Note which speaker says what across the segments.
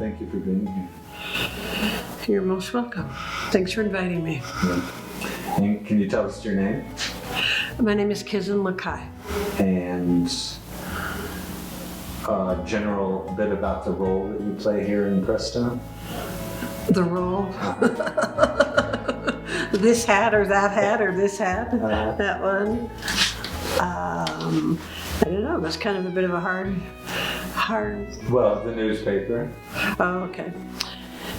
Speaker 1: Thank you for being here.
Speaker 2: You're most welcome. Thanks for inviting me.
Speaker 1: Yeah. And can you tell us your name?
Speaker 2: My name is Kizzen Lakai.
Speaker 1: And a general bit about the role that you play here in Crestone?
Speaker 2: The role? This hat or that hat or this hat? That one? I don't know. It was kind of a bit of a hard.
Speaker 1: Well, the newspaper.
Speaker 2: Oh, okay.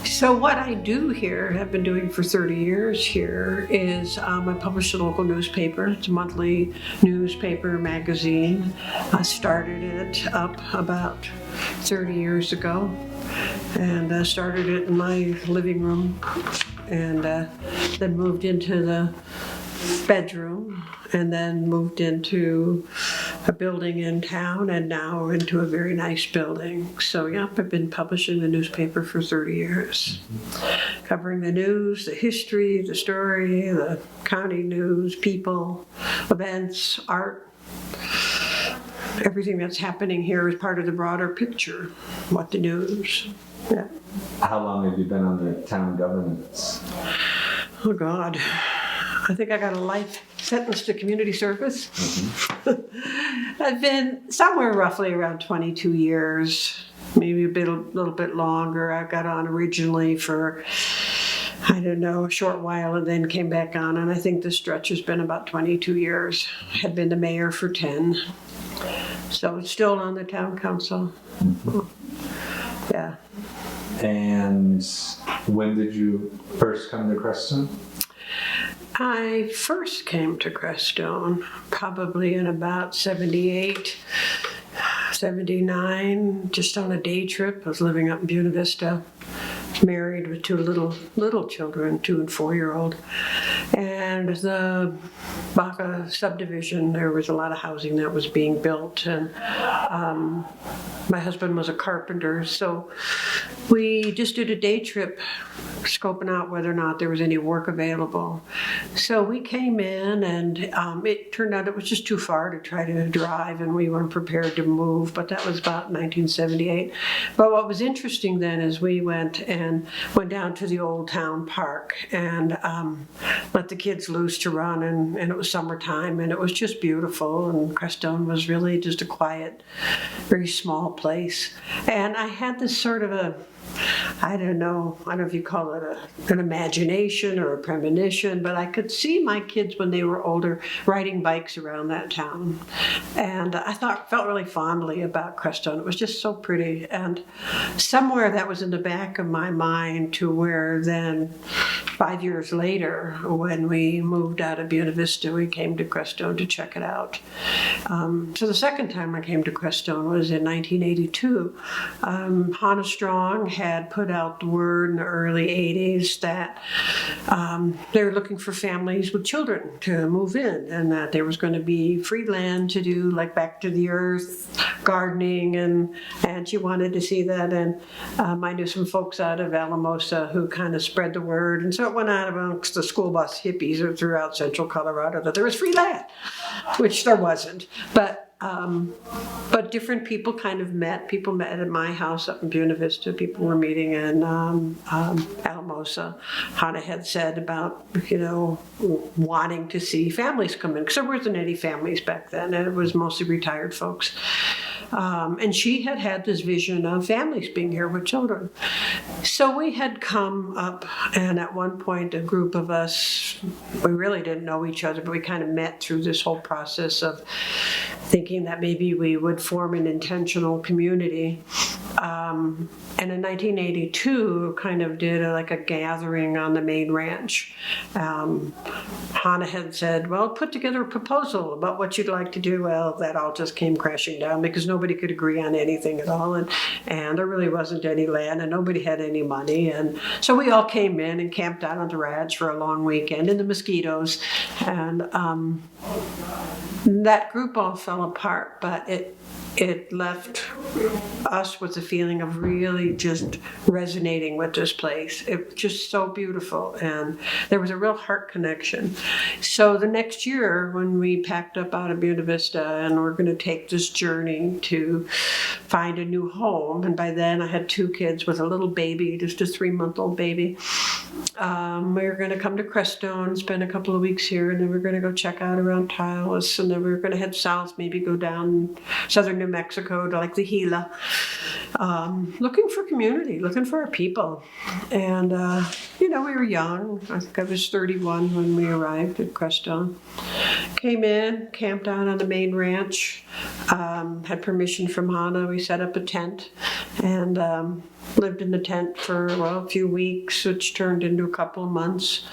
Speaker 2: So what I do here, have been doing for 30 years here, is I publish a local newspaper. It's a monthly newspaper magazine. I started it up about 30 years ago, and I started it in my living room, and then moved into the bedroom, and then moved into a building in town, and now into a very nice building. So yeah, I've been publishing the newspaper for 30 years, covering the news, the history, the story, the county news, people, events, art. Everything that's happening here is part of the broader picture, what the news. Yeah.
Speaker 1: How long have you been on the town governance?
Speaker 2: Oh God. I think I got a life sentence to community service. Mm-hmm. I've been somewhere roughly around 22 years, maybe a little bit longer. I got on originally for, I don't know, a short while, and then came back on, and I think the stretch has been about 22 years. Had been the mayor for 10. So it's still on the town council. Mm-hmm. Yeah.
Speaker 1: And when did you first come to Crestone?
Speaker 2: I first came to Crestone probably in about 78, 79, just on a day trip. I was living up in Buena Vista, married with two little children, 2 and 4-year-old. And the Baca subdivision, there was a lot of housing that was being built, and my husband was a carpenter, so we just did a day trip scoping out whether or not there was any work available. So we came in, and it turned out it was just too far to try to drive, and we weren't prepared to move, but that was about 1978. But what was interesting then is we went down to the old town park and let the kids loose to run, and it was summertime, and it was just beautiful, and Crestone was really just a quiet, very small place. And I had this sort of I don't know if you call it an imagination or a premonition, but I could see my kids when they were older riding bikes around that town. And I felt really fondly about Crestone. It was just so pretty. And somewhere that was in the back of my mind to where then 5 years later, when we moved out of Buena Vista, we came to Crestone to check it out. So the second time I came to Crestone was in 1982. Hannah Strong had put out the word in the early 80s that they were looking for families with children to move in, and that there was going to be free land to do like back to the earth gardening, and she wanted to see that. And I knew some folks out of Alamosa who kind of spread the word, and so it went out amongst the school bus hippies throughout central Colorado that there was free land, which there wasn't. But different people kind of met. People met at my house up in Buena Vista. People were meeting in Alamosa. Hannah had said about, wanting to see families come in, because there wasn't any families back then, and it was mostly retired folks. And she had this vision of families being here with children. So we had come up, and at one point a group of us, we really didn't know each other, but we kind of met through this whole process of thinking that maybe we would form an intentional community. And in 1982, kind of did a gathering on the main ranch. Hannah had said, well, put together a proposal about what you'd like to do. Well, that all just came crashing down because nobody could agree on anything at all. And there really wasn't any land, and nobody had any money. And so we all came in and camped out on the ranch for a long weekend in the mosquitoes. And that group all fell apart, but it left us with the feeling of really just resonating with this place. It was just so beautiful, and there was a real heart connection. So the next year, when we packed up out of Buena Vista and we're going to take this journey to find a new home, and by then I had 2 kids with a little baby, just a 3-month-old baby. We were going to come to Crestone, spend a couple of weeks here, and then we were going to go check out around Taos, and then we were going to head south, maybe go down southern New Mexico to like the Gila, looking for community, looking for our people. And, we were young. I think I was 31 when we arrived at Crestone. Came in, camped out on the main ranch, had permission from Hannah. We set up a tent and lived in the tent for, a few weeks, which turned into a couple of months.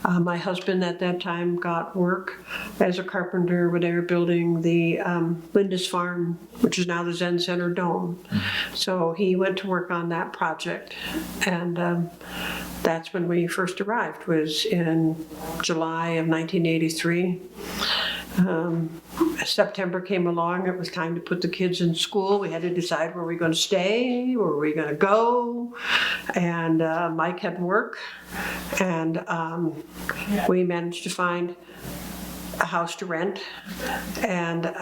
Speaker 2: My husband at that time got work as a carpenter when they were building the Linda's Farm, which is now the Zen Center Dome. So he went to work on that project, and that's when we first arrived, was in July of 1983. September came along, it was time to put the kids in school. We had to decide, were we going to stay, were we going to go? And Mike had work, and we managed to find a house to rent, and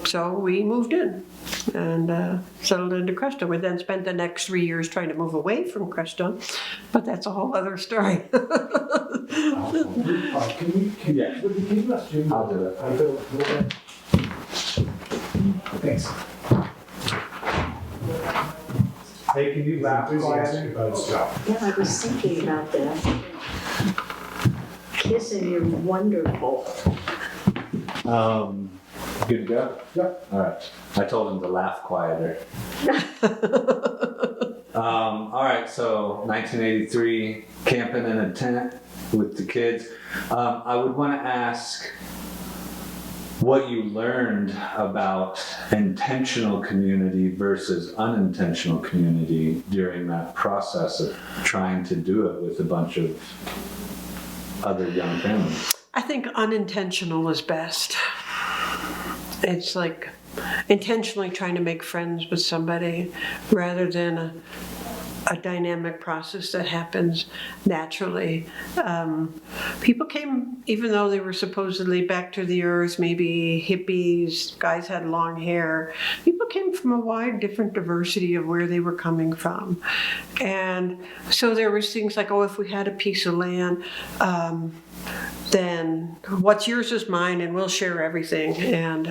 Speaker 2: so we moved in and settled into Crestone. We then spent the next 3 years trying to move away from Crestone, but that's a whole other story.
Speaker 1: I'll do it.
Speaker 3: Thanks.
Speaker 1: Hey, can you laugh
Speaker 3: Enthusiastic about his job.
Speaker 4: Yeah, I was thinking about that. Kizzen, you're wonderful.
Speaker 1: Good to go?
Speaker 3: Yep.
Speaker 1: All right. I told him to laugh quieter. All right, so 1983, camping in a tent with the kids. I would want to ask what you learned about intentional community versus unintentional community during that process of trying to do it with a bunch of other young families.
Speaker 2: I think unintentional is best. It's like intentionally trying to make friends with somebody rather than a dynamic process that happens naturally. People came, even though they were supposedly back to the earth, maybe hippies, guys had long hair, people came from a wide different diversity of where they were coming from. And so there was things like, if we had a piece of land, then what's yours is mine, and we'll share everything. And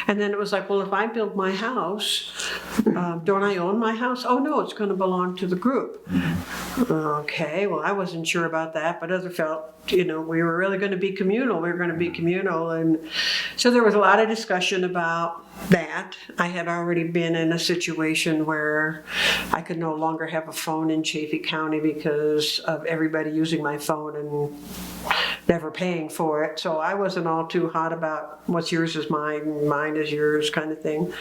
Speaker 2: then it was like, well, if I build my house, don't I own my house? Oh no, it's going to belong to the group. Okay, well, I wasn't sure about that, but others felt, we were really going to be communal. We were going to be communal, and so there was a lot of discussion about that. I had already been in a situation where I could no longer have a phone in Chaffee County because of everybody using my phone and never paying for it. So I wasn't all too hot about what's yours is mine, mine is yours kind of thing.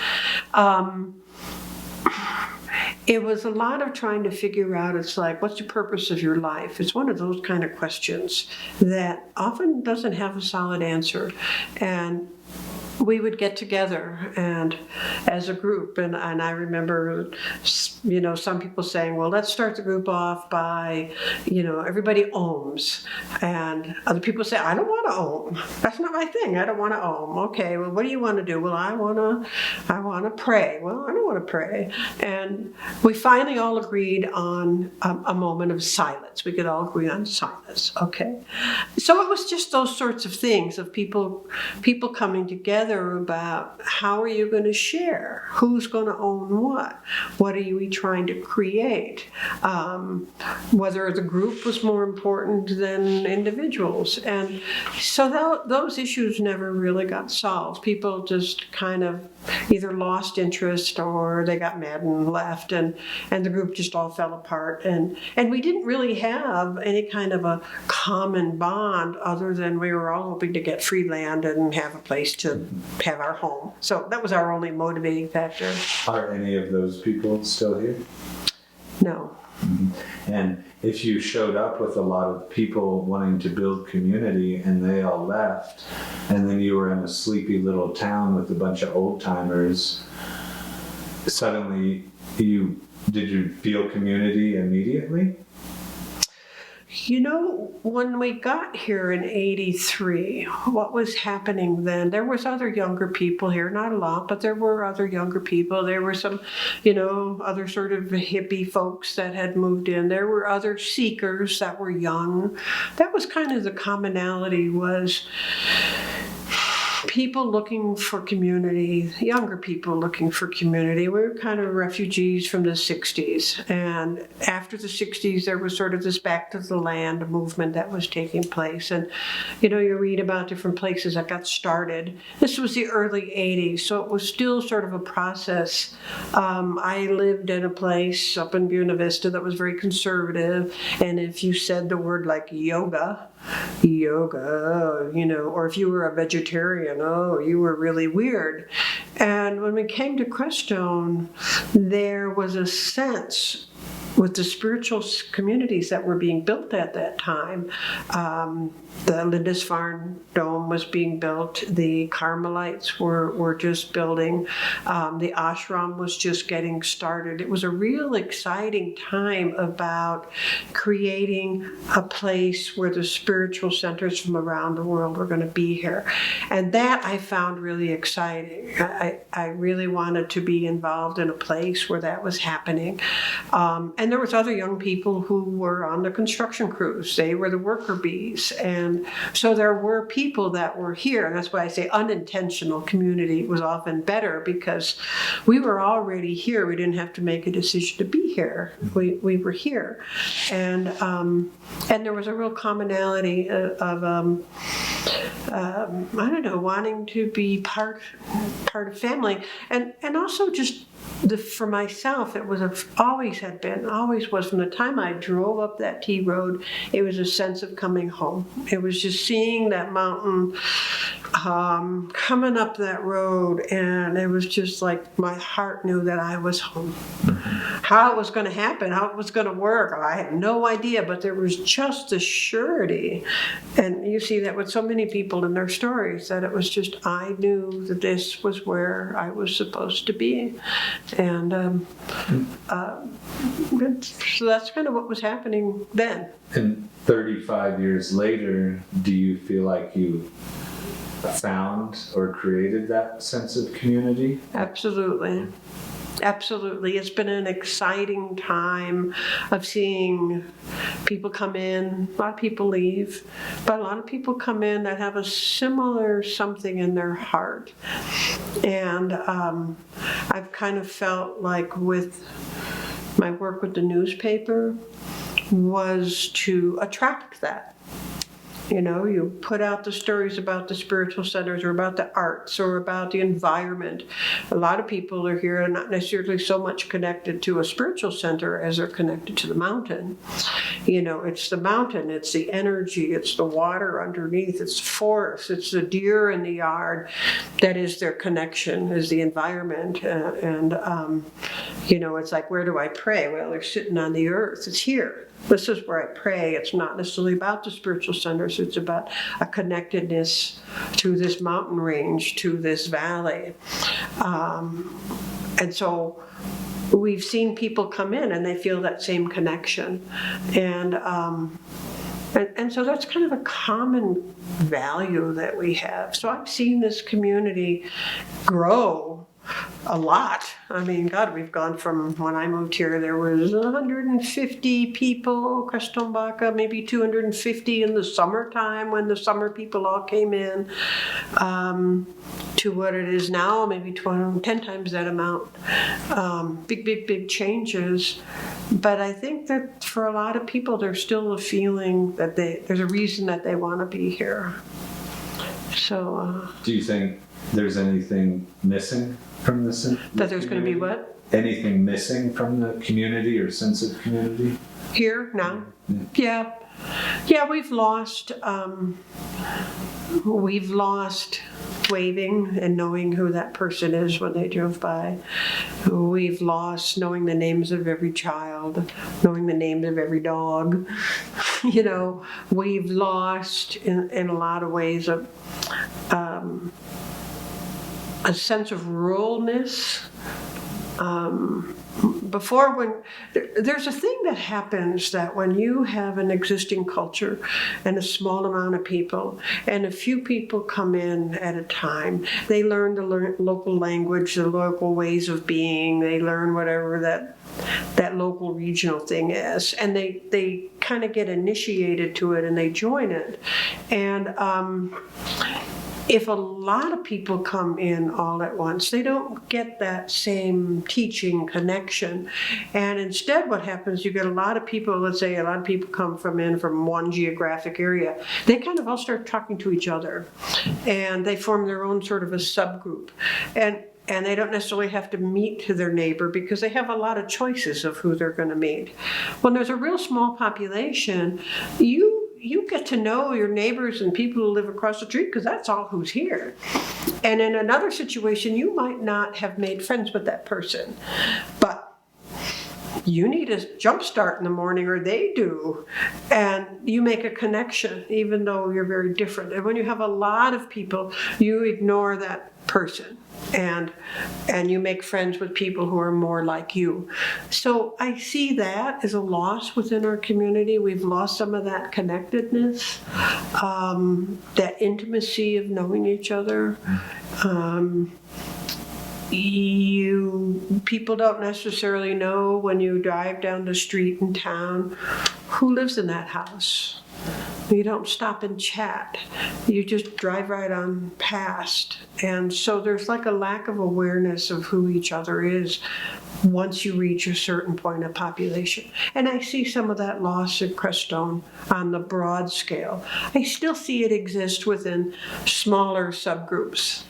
Speaker 2: It was a lot of trying to figure out, it's like, what's the purpose of your life? It's one of those kind of questions that often doesn't have a solid answer. And we would get together and as a group, and I remember, some people saying, well, let's start the group off by, everybody ohms, and other people say, I don't want to ohm. That's not my thing. I don't want to ohm. Okay, well, what do you want to do? Well, I want to pray. Well, I don't want to pray. And we finally all agreed on a moment of silence. We could all agree on silence. Okay, so it was just those sorts of things of people coming together about how are you going to share, who's going to own what are we trying to create, whether the group was more important than individuals. And so those issues never really got solved. People just kind of either lost interest or they got mad and left, and the group just all fell apart, and we didn't really have any kind of a common bond other than we were all hoping to get free land and have a place to have our home. So that was our only motivating factor.
Speaker 1: Are any of those people still here?
Speaker 2: No.
Speaker 1: And if you showed up with a lot of people wanting to build community and they all left, and then you were in a sleepy little town with a bunch of old timers, suddenly did you feel community immediately?
Speaker 2: You know, when we got here in '83, what was happening then, there was other younger people here, not a lot, but there were other younger people. There were some, other sort of hippie folks that had moved in. There were other seekers that were young. That was kind of the commonality, was people looking for community, younger people looking for community. We were kind of refugees from the 60s. And after the 60s, there was sort of this back to the land movement that was taking place. And, you read about different places that got started. This was the early 80s, so it was still sort of a process. I lived in a place up in Buena Vista that was very conservative. And if you said the word like yoga, or if you were a vegetarian, you were really weird. And when we came to Crestone, there was a sense with the spiritual communities that were being built at that time. The Lindisfarne Dome was being built. The Carmelites were just building. The ashram was just getting started. It was a real exciting time about creating a place where the spiritual centers from around the world were going to be here. And that I found really exciting. I really wanted to be involved in a place where that was happening. And there was other young people who were on the construction crews. They were the worker bees. And so there were people that were here. And that's why I say unintentional community was often better, because we were already here. We didn't have to make a decision to be here. We were here. And there was a real commonality of wanting to be part of family. And also just for myself, it was always was from the time I drove up that T road, it was a sense of coming home. It was just seeing that mountain, coming up that road, and it was just like my heart knew that I was home. How it was going to happen, how it was going to work, I had no idea, but there was just a surety. And you see that with so many people in their stories, that it was just, I knew that this was where I was supposed to be. And so that's kind of what was happening then.
Speaker 1: And 35 years later, do you feel like you found or created that sense of community?
Speaker 2: Absolutely. Absolutely. It's been an exciting time of seeing people come in. A lot of people leave, but a lot of people come in that have a similar something in their heart. And I've kind of felt like with my work with the newspaper was to attract that. You put out the stories about the spiritual centers or about the arts or about the environment. A lot of people are here not necessarily so much connected to a spiritual center as they're connected to the mountain. It's the mountain, it's the energy, it's the water underneath, it's the forest, it's the deer in the yard. That is their connection, is the environment. It's like, where do I pray? Well, they're sitting on the earth. It's here. This is where I pray. It's not necessarily about the spiritual centers. It's about a connectedness to this mountain range, to this valley. And so we've seen people come in and they feel that same connection. And so that's kind of a common value that we have. So I've seen this community grow a lot. I mean, God, we've gone from, when I moved here, there was 150 people, Crestone Baca, maybe 250 in the summertime when the summer people all came in, to what it is now, maybe 10 times that amount. Big changes. But I think that for a lot of people, there's still a feeling that there's a reason that they want to be here. So.
Speaker 1: Do you think there's anything missing from this?
Speaker 2: That there's going to be what?
Speaker 1: Anything missing from the community or sense of community?
Speaker 2: Here, now? Yeah, we've lost We've lost waving and knowing who that person is when they drove by. We've lost knowing the names of every child, knowing the names of every dog. You know, we've lost in a lot of ways a sense of ruralness. Before, when there's a thing that happens that when you have an existing culture and a small amount of people and a few people come in at a time, they learn the local language, the local ways of being, they learn whatever that local regional thing is, and they kind of get initiated to it and they join it. And if a lot of people come in all at once, they don't get that same teaching connection. And instead what happens, you get a lot of people, let's say a lot of people come from one geographic area. They kind of all start talking to each other. And they form their own sort of a subgroup. And they don't necessarily have to meet their neighbor because they have a lot of choices of who they're going to meet. When there's a real small population, you get to know your neighbors and people who live across the street because that's all who's here. And in another situation, you might not have made friends with that person, but you need a jump start in the morning, or they do, and you make a connection even though you're very different. And when you have a lot of people, you ignore that person and you make friends with people who are more like you. So I see that as a loss within our community. We've lost some of that connectedness, that intimacy of knowing each other. People don't necessarily know when you drive down the street in town who lives in that house. You don't stop and chat. You just drive right on past. And so there's like a lack of awareness of who each other is once you reach a certain point of population. And I see some of that loss at Crestone on the broad scale. I still see it exist within smaller subgroups.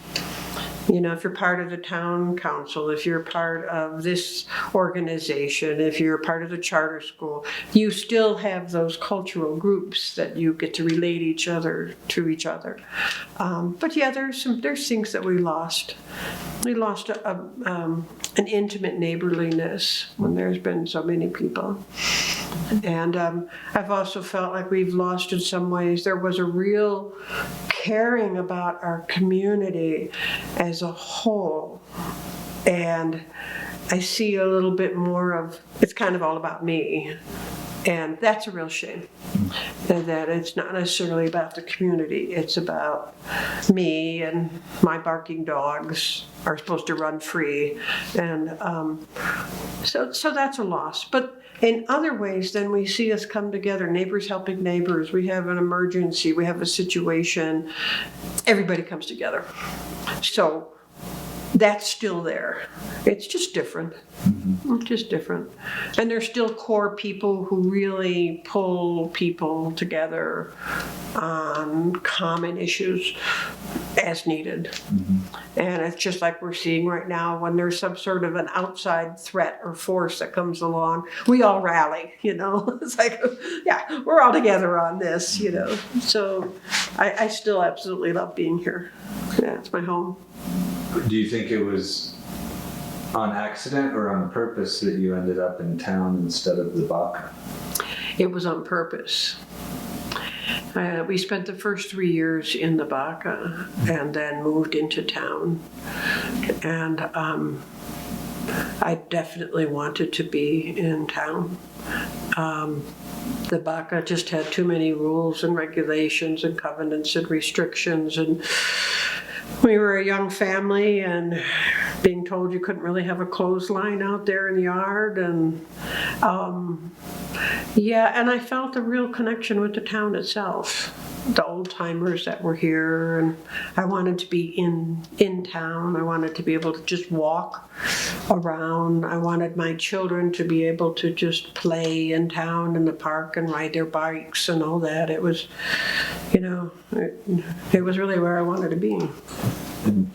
Speaker 2: You know, if you're part of the town council, if you're part of this organization, if you're part of the charter school, you still have those cultural groups that you get to relate to each other. But yeah, there's things that we lost. We lost an intimate neighborliness when there's been so many people. And I've also felt like we've lost in some ways. There was a real caring about our community as a whole. And I see a little bit more of, it's kind of all about me. And that's a real shame. That it's not necessarily about the community. It's about me, and my barking dogs are supposed to run free. And so that's a loss. But in other ways, then we see us come together, neighbors helping neighbors. We have an emergency, we have a situation, everybody comes together. So that's still there. It's just different. It's just different. And there's still core people who really pull people together on common issues as needed. And it's just like we're seeing right now when there's some sort of an outside threat or force that comes along, we all rally, you know. It's like, yeah, we're all together on this, you know. So I still absolutely love being here. Yeah, it's my home.
Speaker 1: Do you think it was on accident or on purpose that you ended up in town instead of the Baca?
Speaker 2: It was on purpose. We spent the first 3 years in the Baca and then moved into town. And I definitely wanted to be in town. The Baca just had too many rules and regulations and covenants and restrictions, and we were a young family and being told you couldn't really have a clothesline out there in the yard. And and I felt a real connection with the town itself, the old timers that were here, and I wanted to be in town. I wanted to be able to just walk around. I wanted my children to be able to just play in town in the park and ride their bikes and all that. It was, you know, it was really where I wanted to be.
Speaker 1: And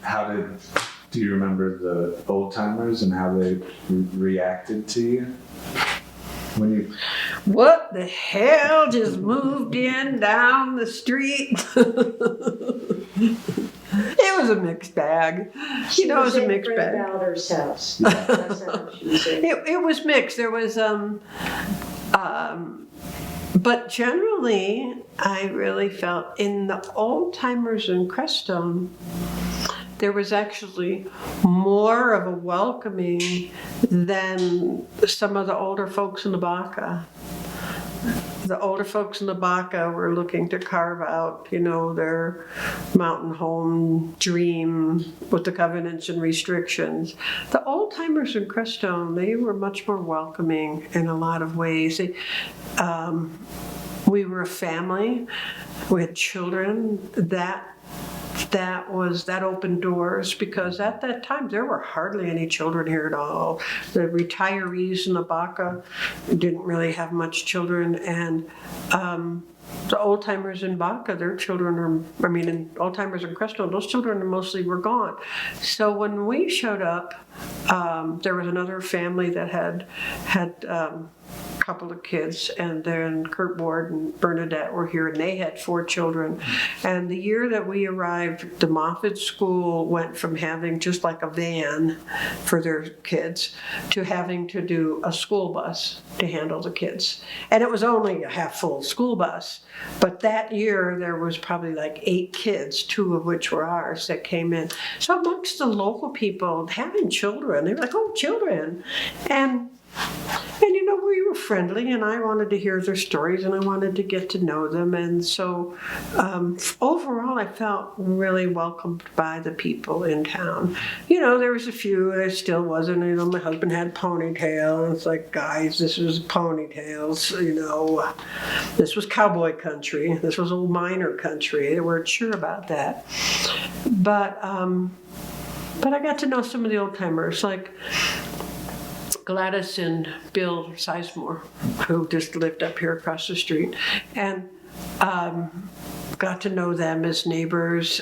Speaker 1: do you remember the old timers and how they reacted to you? When you
Speaker 2: What the hell just moved in down the street? It was a mixed bag.
Speaker 4: She
Speaker 2: It was a
Speaker 4: in
Speaker 2: mixed
Speaker 4: Fred
Speaker 2: bag.
Speaker 4: Bowder's house.
Speaker 1: Yeah.
Speaker 4: That's how she was in.
Speaker 2: It was mixed. There was but generally, I really felt in the old timers in Crestone, there was actually more of a welcoming than some of the older folks in the Baca. The older folks in the Baca were looking to carve out, their mountain home dream with the covenants and restrictions. The old timers in Crestone, they were much more welcoming in a lot of ways. We were a family. We had children. That opened doors, because at that time there were hardly any children here at all. The retirees in the Baca didn't really have much children, and the old timers in Baca, their children in old timers in Crestone, those children mostly were gone. So when we showed up, there was another family that had couple of kids, and then Kurt Ward and Bernadette were here, and they had 4 children. And the year that we arrived, the Moffat School went from having just like a van for their kids to having to do a school bus to handle the kids. And it was only a half-full school bus, but that year there was probably like 8 kids, 2 of which were ours, that came in. So amongst the local people, having children, they were like, oh, children. And we were friendly, and I wanted to hear their stories, and I wanted to get to know them. And so overall, I felt really welcomed by the people in town. There was a few, there still wasn't. My husband had a ponytail, and it's like, guys, this was ponytails, this was cowboy country. This was old miner country. They weren't sure about that. But I got to know some of the old timers, like Gladys and Bill Sizemore, who just lived up here across the street, and got to know them as neighbors.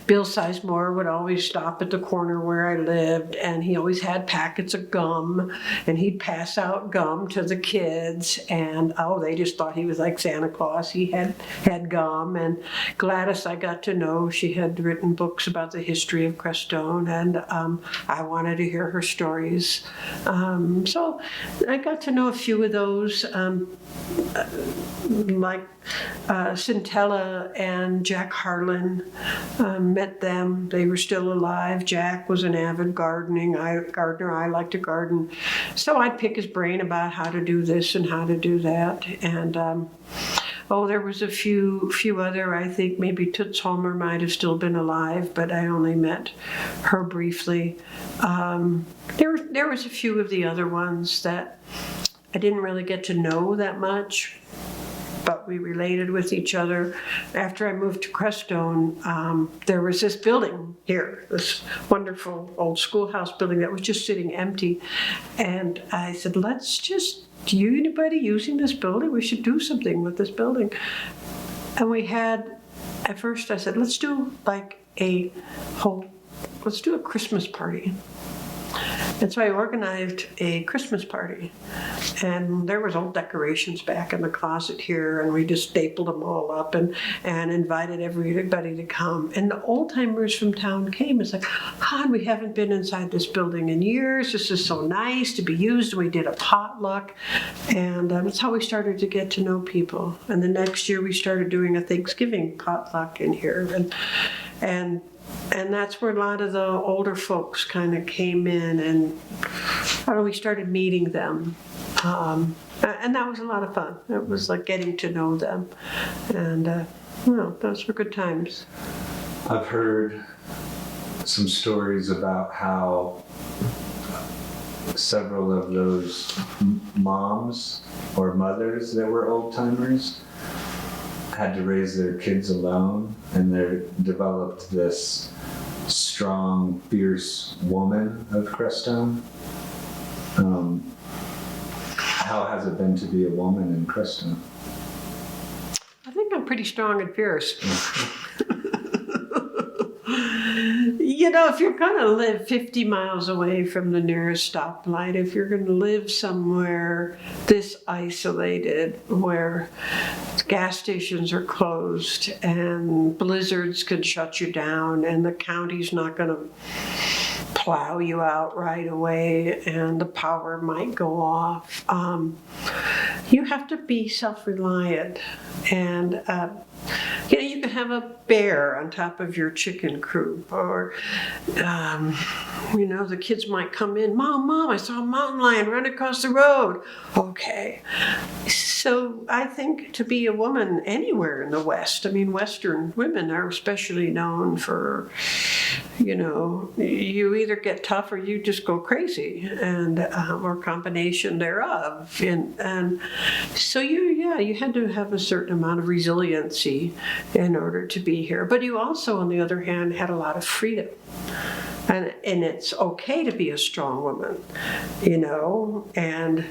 Speaker 2: Bill Sizemore would always stop at the corner where I lived, and he always had packets of gum, and he'd pass out gum to the kids, and they just thought he was like Santa Claus. He had gum. And Gladys, I got to know, she had written books about the history of Crestone, and I wanted to hear her stories. So I got to know a few of those, like Centella and Jack Harlan. Met them. They were still alive. Jack was an avid gardener. I like to garden. So I'd pick his brain about how to do this and how to do that. And there was a few other, I think maybe Toots Holmer might have still been alive, but I only met her briefly. There was a few of the other ones that I didn't really get to know that much, but we related with each other. After I moved to Crestone, there was this building here, this wonderful old schoolhouse building that was just sitting empty. And I said, anybody using this building? We should do something with this building. And at first I said, let's do a Christmas party. And so I organized a Christmas party, and there was old decorations back in the closet here, and we just stapled them all up and invited everybody to come. And the old timers from town came. It's like, God, we haven't been inside this building in years. This is so nice to be used. And we did a potluck, and that's how we started to get to know people. And the next year we started doing a Thanksgiving potluck in here, and that's where a lot of the older folks kind of came in, and we started meeting them. And that was a lot of fun. It was like getting to know them. And, those were good times.
Speaker 1: I've heard some stories about how several of those moms or mothers that were old timers had to raise their kids alone, and they developed this strong, fierce woman of Crestone. How has it been to be a woman in Crestone?
Speaker 2: I think I'm pretty strong and fierce. You know, if you're going to live 50 miles away from the nearest stoplight, if you're going to live somewhere this isolated where gas stations are closed and blizzards can shut you down and the county's not going to plow you out right away and the power might go off, you have to be self-reliant. And you know, you can have a bear on top of your chicken coop, or you know, the kids might come in, Mom, I saw a mountain lion run across the road. Okay. So I think to be a woman anywhere in the West, I mean, Western women are especially known for, you know, you either get tough or you just go crazy, and or combination thereof. And so you had to have a certain amount of resiliency in order to be here. But you also, on the other hand, had a lot of freedom. And it's okay to be a strong woman, you know, and,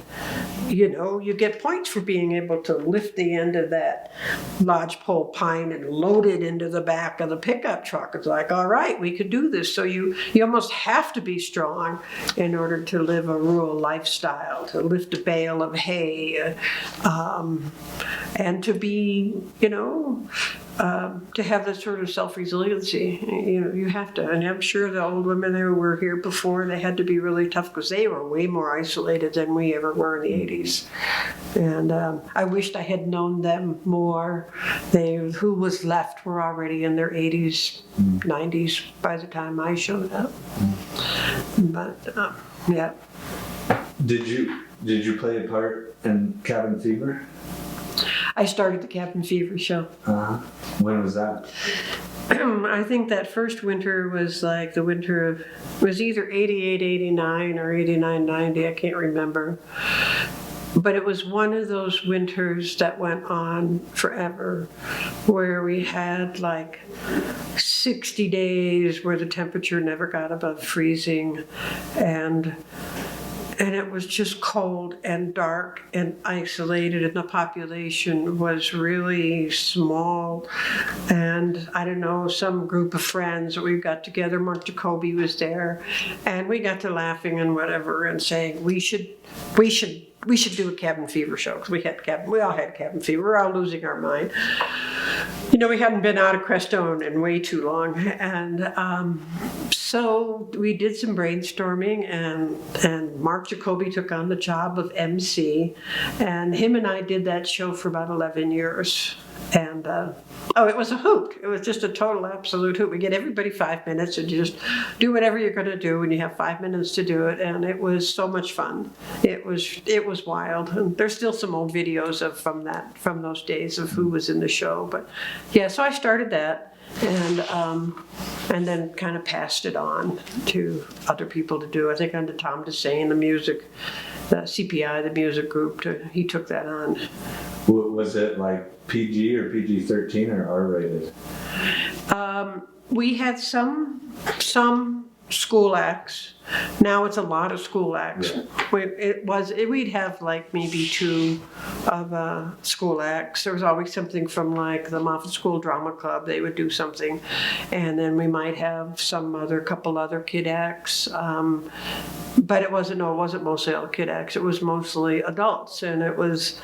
Speaker 2: you know, you get points for being able to lift the end of that lodgepole pine and load it into the back of the pickup truck. It's like, all right, we could do this. So you almost have to be strong in order to live a rural lifestyle, to lift a bale of hay, and to be, you know, to have that sort of self-resiliency. You know, you have to. And I'm sure the old women who were here before, they had to be really tough because they were way more isolated than we ever were in the 80s. And I wished I had known them more. Who was left were already in their 80s, 90s by the time I showed up. But yeah.
Speaker 1: Did you play a part in Cabin Fever?
Speaker 2: I started the Cabin Fever show.
Speaker 1: When was that?
Speaker 2: I think that first winter was like the winter of, it was either 88, 89 or 89, 90, I can't remember. But it was one of those winters that went on forever, where we had like 60 days where the temperature never got above freezing, and it was just cold and dark and isolated, and the population was really small. And I don't know, some group of friends that we got together, Mark Jacoby was there, and we got to laughing and whatever and saying we should do a Cabin Fever show, because we all had cabin fever. We're all losing our mind. You know, we hadn't been out of Crestone in way too long, and so we did some brainstorming, and Mark Jacoby took on the job of MC, and him and I did that show for about 11 years. And it was a hoot. It was just a total absolute hoot. We get everybody 5 minutes and just do whatever you're going to do when you have 5 minutes to do it. And it was so much fun. It was wild. And there's still some old videos from those days of who was in the show. But yeah, so I started that, and then kind of passed it on to other people to do. I think under Tom DeSane, the CPI, the music group, he took that on.
Speaker 1: Was it like PG or PG-13 or R-rated?
Speaker 2: We had some school acts. Now it's a lot of school acts. Yeah. We'd have like maybe 2 of school acts. There was always something from like the Moffat School Drama Club. They would do something, and then we might have couple other kid acts. But it wasn't mostly all kid acts. It was mostly adults, and it was.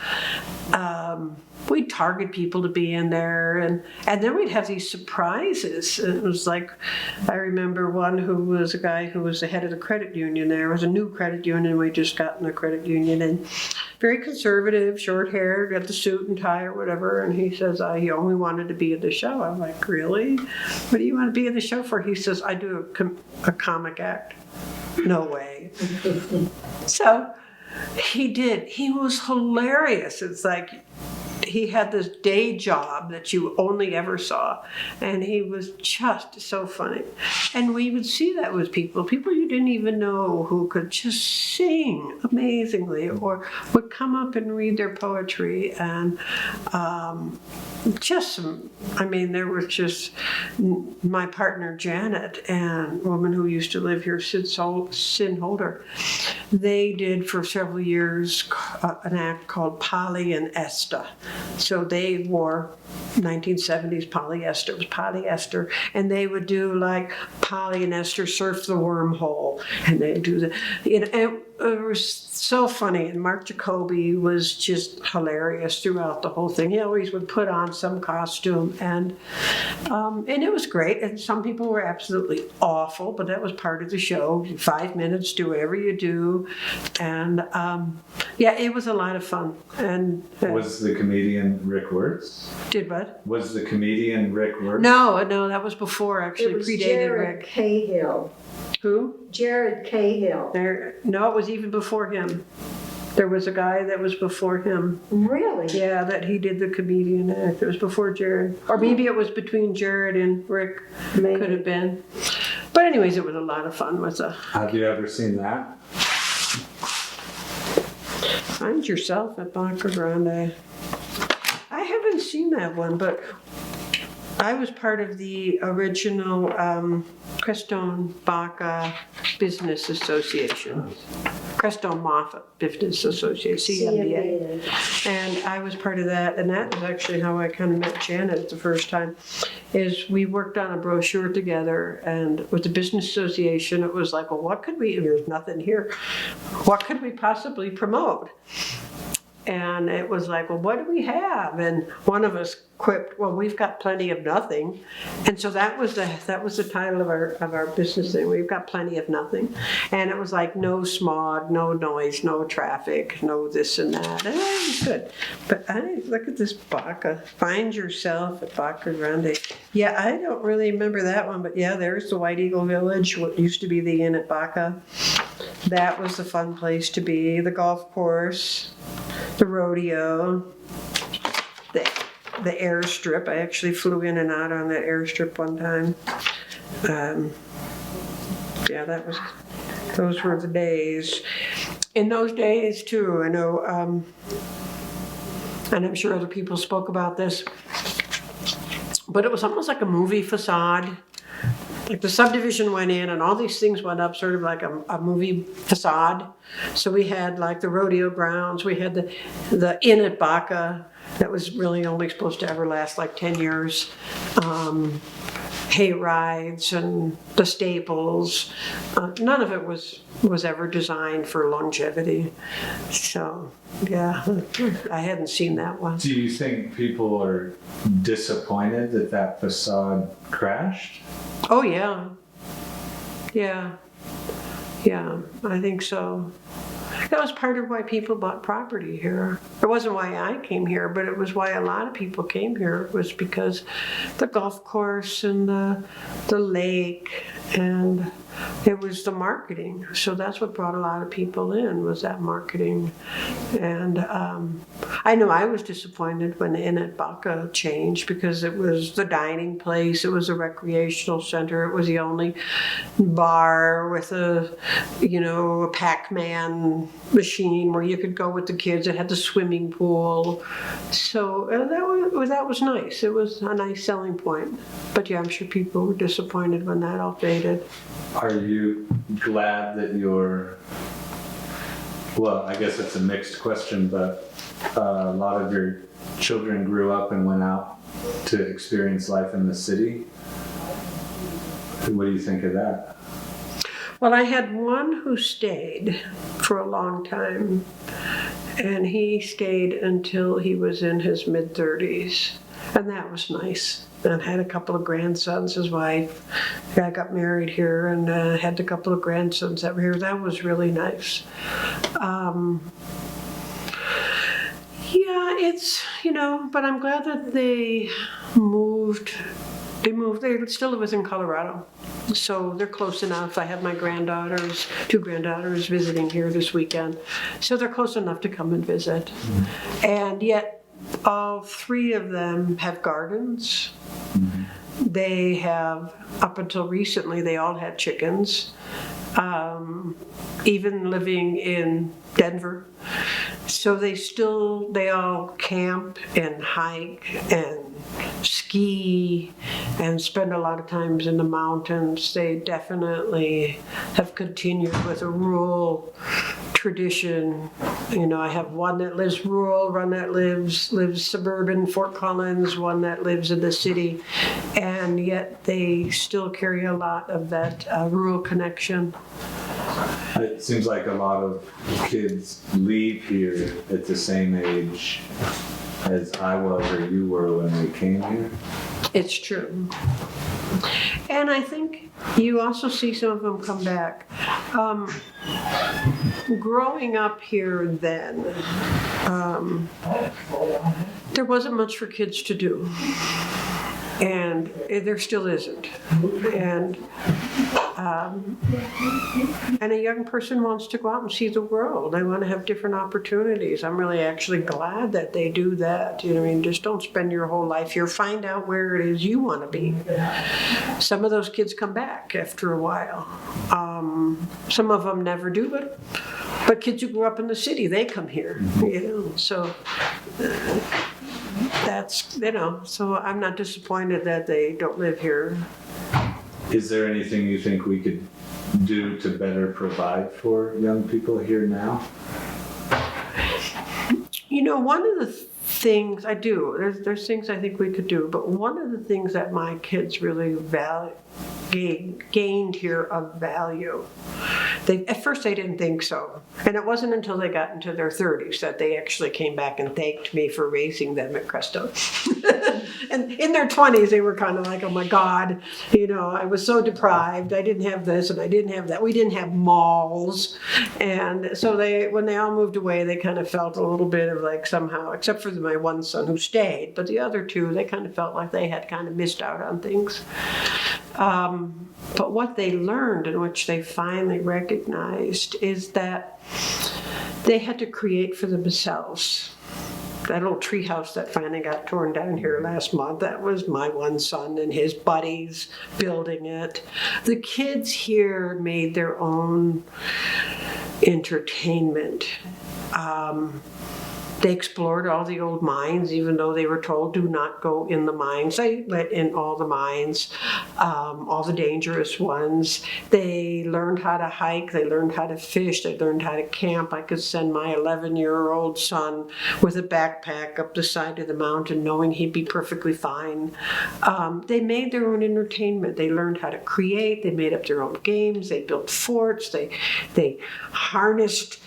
Speaker 2: We'd target people to be in there, and then we'd have these surprises. It was like, I remember one who was a guy who was the head of the credit union there. It was a new credit union, we just gotten a credit union, and very conservative, short hair, got the suit and tie or whatever, and he says, he only wanted to be in the show. I'm like, really? What do you want to be in the show for? He says, I do a comic act. No way. So he did. He was hilarious. It's like, he had this day job that you only ever saw, and he was just so funny. And we would see that with people you didn't even know, who could just sing amazingly or would come up and read their poetry, and there was just my partner Janet and a woman who used to live here, Sin Holder. They did for several years an act called Polly and Esta. So they wore 1970s polyester. It was polyester, and they would do like polyester surf the wormhole, and they do the, it was so funny. And Mark Jacoby was just hilarious throughout the whole thing. He always would put on some costume, and it was great. And some people were absolutely awful, but that was part of the show. 5 minutes, do whatever you do, and yeah, it was a lot of fun. And
Speaker 1: Was the comedian Rick Wirtz?
Speaker 2: did what?
Speaker 1: Was the comedian Rick Wirtz?
Speaker 2: No, that was before, actually.
Speaker 4: It was
Speaker 2: Predated
Speaker 4: Jared
Speaker 2: Rick.
Speaker 4: Cahill.
Speaker 2: Who?
Speaker 4: Jared Cahill.
Speaker 2: No, it was even before him. There was a guy that was before him.
Speaker 4: Really?
Speaker 2: Yeah, that he did the comedian act. It was before Jared. Or maybe it was between Jared and Rick.
Speaker 4: Maybe.
Speaker 2: Could have been. But anyways, it was a lot of fun with
Speaker 1: Have you ever seen that?
Speaker 2: Find Yourself at Baca Grande. I haven't seen that one, but I was part of the original Crestone Baca Business Association. Crestone Moffat Business Association, CMBA. And I was part of that, and that was actually how I kind of met Janet the first time, is we worked on a brochure together, and with the Business Association, it was like, well, what could we, there's nothing here, what could we possibly promote? And it was like, well, what do we have? And one of us quipped, well, we've got plenty of nothing. And so that was the title of our business thing. We've got plenty of nothing. And it was like no smog, no noise, no traffic, no this and that. And it was good. But look at this Baca. Find Yourself at Baca Grande. Yeah, I don't really remember that one, but yeah, there's the White Eagle Village, what used to be the Inn at Baca. That was the fun place to be. The golf course, the rodeo, the airstrip. I actually flew in and out on that airstrip one time. Yeah, those were the days. In those days too, I know, and I'm sure other people spoke about this, but it was almost like a movie facade. Like the subdivision went in and all these things went up sort of like a movie facade. So we had like the rodeo grounds, we had the Inn at Baca that was really only supposed to ever last like 10 years. Hay rides and the stables. None of it was ever designed for longevity. So yeah, I hadn't seen that one.
Speaker 1: Do you think people are disappointed that facade crashed?
Speaker 2: Oh yeah. Yeah, I think so. That was part of why people bought property here. It wasn't why I came here, but it was why a lot of people came here. It was because the golf course and the lake, and it was the marketing. So that's what brought a lot of people in, was that marketing. And I know I was disappointed when the Inn at Baca changed, because it was the dining place, it was a recreational center, it was the only bar with a Pac-Man machine where you could go with the kids. It had the swimming pool. So that was nice. It was a nice selling point. But yeah, I'm sure people were disappointed when that all faded.
Speaker 1: Are you glad that well, I guess it's a mixed question, but a lot of your children grew up and went out to experience life in the city? What do you think of that?
Speaker 2: Well, I had one who stayed for a long time, and he stayed until he was in his mid-30s, and that was nice. And had a couple of grandsons, his wife. I got married here and had a couple of grandsons that were here. That was really nice. Yeah, it's, but I'm glad that they moved. They still live in Colorado. So they're close enough. I have my two granddaughters visiting here this weekend. So they're close enough to come and visit. Mm-hmm. And yet, all three of them have gardens. Mm-hmm. They have, up until recently, they all had chickens. Even living in Denver. So they all camp and hike and ski and spend a lot of times in the mountains. They definitely have continued with a rural tradition. You know, I have one that lives rural, one that lives suburban, Fort Collins, one that lives in the city, and yet they still carry a lot of that rural connection.
Speaker 1: It seems like a lot of kids leave here at the same age as I was or you were when we came here.
Speaker 2: It's true. And I think you also see some of them come back. Growing up here then, there wasn't much for kids to do. And there still isn't. And a young person wants to go out and see the world. They want to have different opportunities. I'm really actually glad that they do that. You know, I mean, just don't spend your whole life here. Find out where it is you want to be. Some of those kids come back after a while. Some of them never do, but kids who grew up in the city, they come here. You know, so. That's, you know, so I'm not disappointed that they don't live here.
Speaker 1: Is there anything you think we could do to better provide for young people here now?
Speaker 2: You know, one of the things I do, there's things I think we could do, but one of the things that my kids really gained here of value. At first they didn't think so. And it wasn't until they got into their 30s that they actually came back and thanked me for raising them at Cresto. And in their 20s they were kind of like, oh my God, you know, I was so deprived. I didn't have this and I didn't have that. We didn't have malls. And so when they all moved away, they kind of felt a little bit of like somehow, except for my one son who stayed, but the other two, they kind of felt like they had kind of missed out on things. But what they learned and which they finally recognized is that they had to create for themselves. That little treehouse that finally got torn down here last month, that was my one son and his buddies building it. The kids here made their own entertainment. They explored all the old mines, even though they were told do not go in the mines. They let in all the mines, all the dangerous ones. They learned how to hike. They learned how to fish. They learned how to camp. I could send my 11-year-old son with a backpack up the side of the mountain knowing he'd be perfectly fine. They made their own entertainment. They learned how to create. They made up their own games. They built forts. They harnessed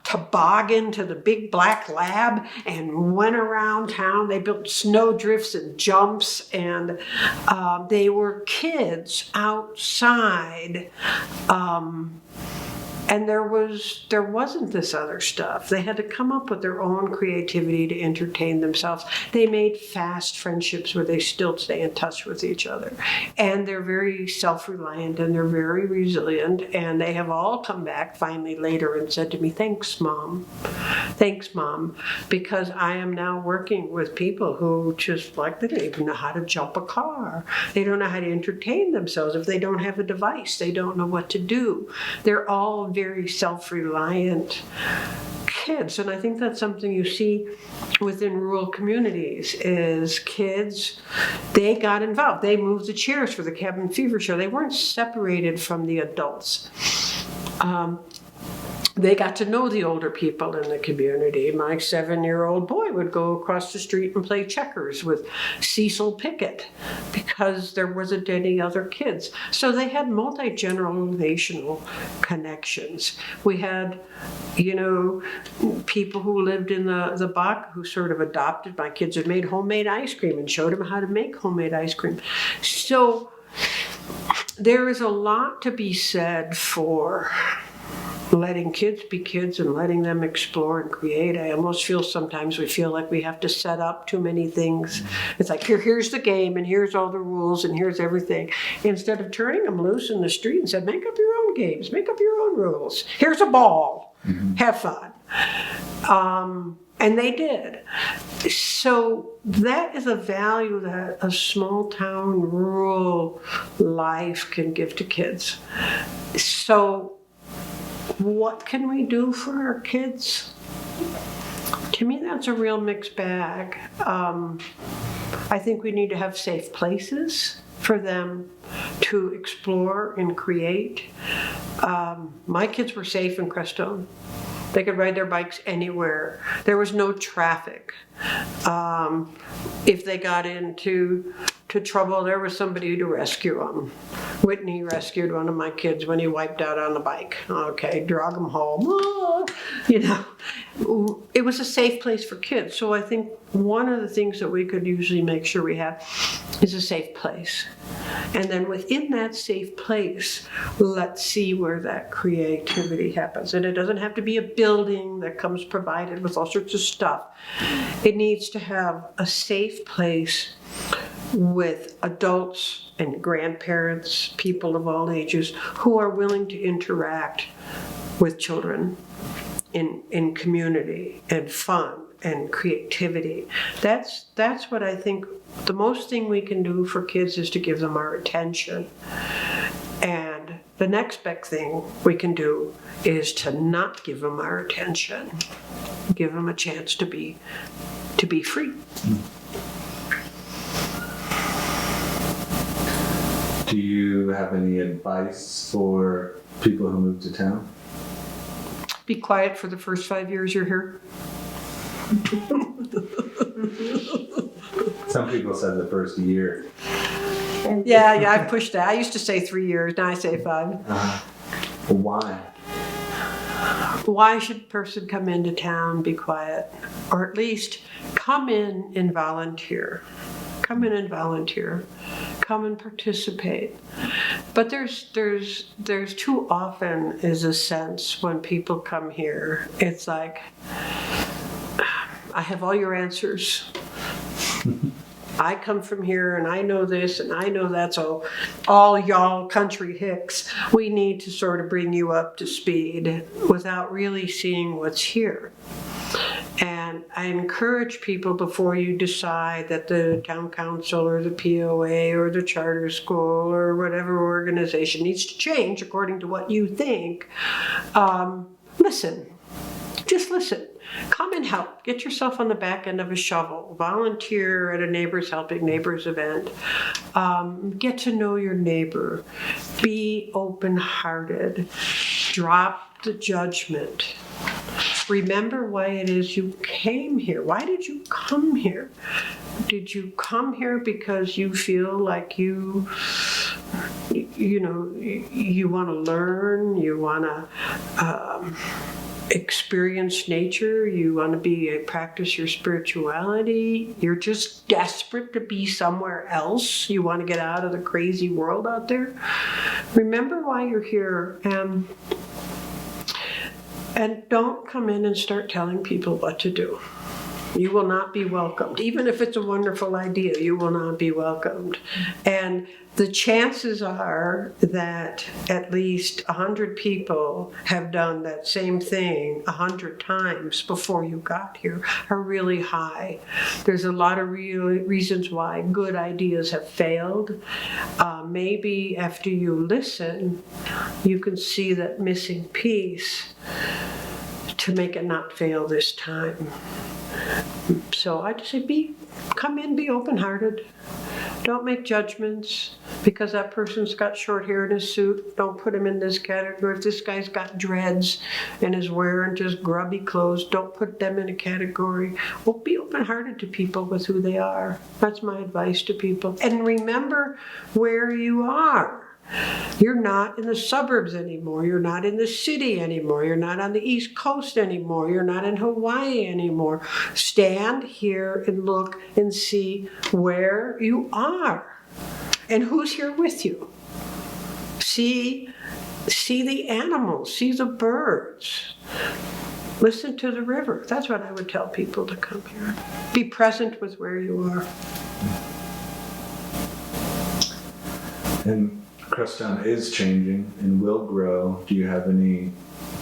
Speaker 2: toboggan to the big black lab and went around town. They built snow drifts and jumps, and they were kids outside. And there wasn't this other stuff. They had to come up with their own creativity to entertain themselves. They made fast friendships where they still stay in touch with each other. And they're very self-reliant and they're very resilient. And they have all come back finally later and said to me, thanks, Mom. Thanks, Mom. Because I am now working with people who just like, they don't even know how to jump a car. They don't know how to entertain themselves. If they don't have a device, they don't know what to do. They're all very self-reliant kids, and I think that's something you see within rural communities is kids, they got involved. They moved the chairs for the cabin fever show. They weren't separated from the adults. They got to know the older people in the community. My 7-year-old boy would go across the street and play checkers with Cecil Pickett because there wasn't any other kids. So they had multi-generational connections. We had, you know, people who lived in the Bach who sort of adopted my kids and made homemade ice cream and showed them how to make homemade ice cream. So there is a lot to be said for letting kids be kids and letting them explore and create. I almost feel sometimes we feel like we have to set up too many things. It's like, here's the game and here's all the rules and here's everything. Instead of turning them loose in the street and said, make up your own games, make up your own rules. Here's a ball, have fun. And they did. So that is a value that a small town rural life can give to kids. So what can we do for our kids? To me, that's a real mixed bag. I think we need to have safe places for them to explore and create. My kids were safe in Crestone. They could ride their bikes anywhere. There was no traffic. If they got into trouble, there was somebody to rescue them. Whitney rescued one of my kids when he wiped out on the bike. Okay, drug him home. Oh, you know, it was a safe place for kids. So I think one of the things that we could usually make sure we have is a safe place. And then within that safe place, let's see where that creativity happens. And it doesn't have to be a building that comes provided with all sorts of stuff. It needs to have a safe place with adults and grandparents, people of all ages, who are willing to interact with children in community and fun and creativity. That's what I think the most thing we can do for kids is to give them our attention. And the next big thing we can do is to not give them our attention. Give them a chance to be free.
Speaker 1: Do you have any advice for people who move to town?
Speaker 2: Be quiet for the first 5 years you're here.
Speaker 1: Some people said the first year.
Speaker 2: Yeah, I've pushed that. I used to say 3 years, now I say 5.
Speaker 1: Why?
Speaker 2: Why should a person come into town, be quiet, or at least come in and volunteer? Come in and volunteer. Come and participate. But there's too often is a sense when people come here, it's like, I have all your answers. I come from here and I know this and I know that's all y'all country hicks. We need to sort of bring you up to speed without really seeing what's here. And I encourage people before you decide that the town council or the POA or the charter school or whatever organization needs to change according to what you think, listen. Just listen. Come and help. Get yourself on the back end of a shovel. Volunteer at a Neighbors Helping Neighbors event. Get to know your neighbor. Be open-hearted. Drop the judgment. Remember why it is you came here. Why did you come here? Did you come here because you feel like you want to learn, you want to experience nature, you want to practice your spirituality, you're just desperate to be somewhere else, you want to get out of the crazy world out there? Remember why you're here. And don't come in and start telling people what to do. You will not be welcomed. Even if it's a wonderful idea, you will not be welcomed. And the chances are that at least 100 people have done that same thing 100 times before you got here are really high. There's a lot of reasons why good ideas have failed. Maybe after you listen, you can see that missing piece to make it not fail this time. So I just say come in, be open-hearted. Don't make judgments because that person's got short hair in his suit. Don't put him in this category. If this guy's got dreads and is wearing just grubby clothes, don't put them in a category. Well, be open-hearted to people with who they are. That's my advice to people. And remember where you are. You're not in the suburbs anymore. You're not in the city anymore. You're not on the East Coast anymore. You're not in Hawaii anymore. Stand here and look and see where you are and who's here with you. See the animals, see the birds. Listen to the river. That's what I would tell people to come here. Be present with where you are.
Speaker 1: And Crestone is changing and will grow. Do you have any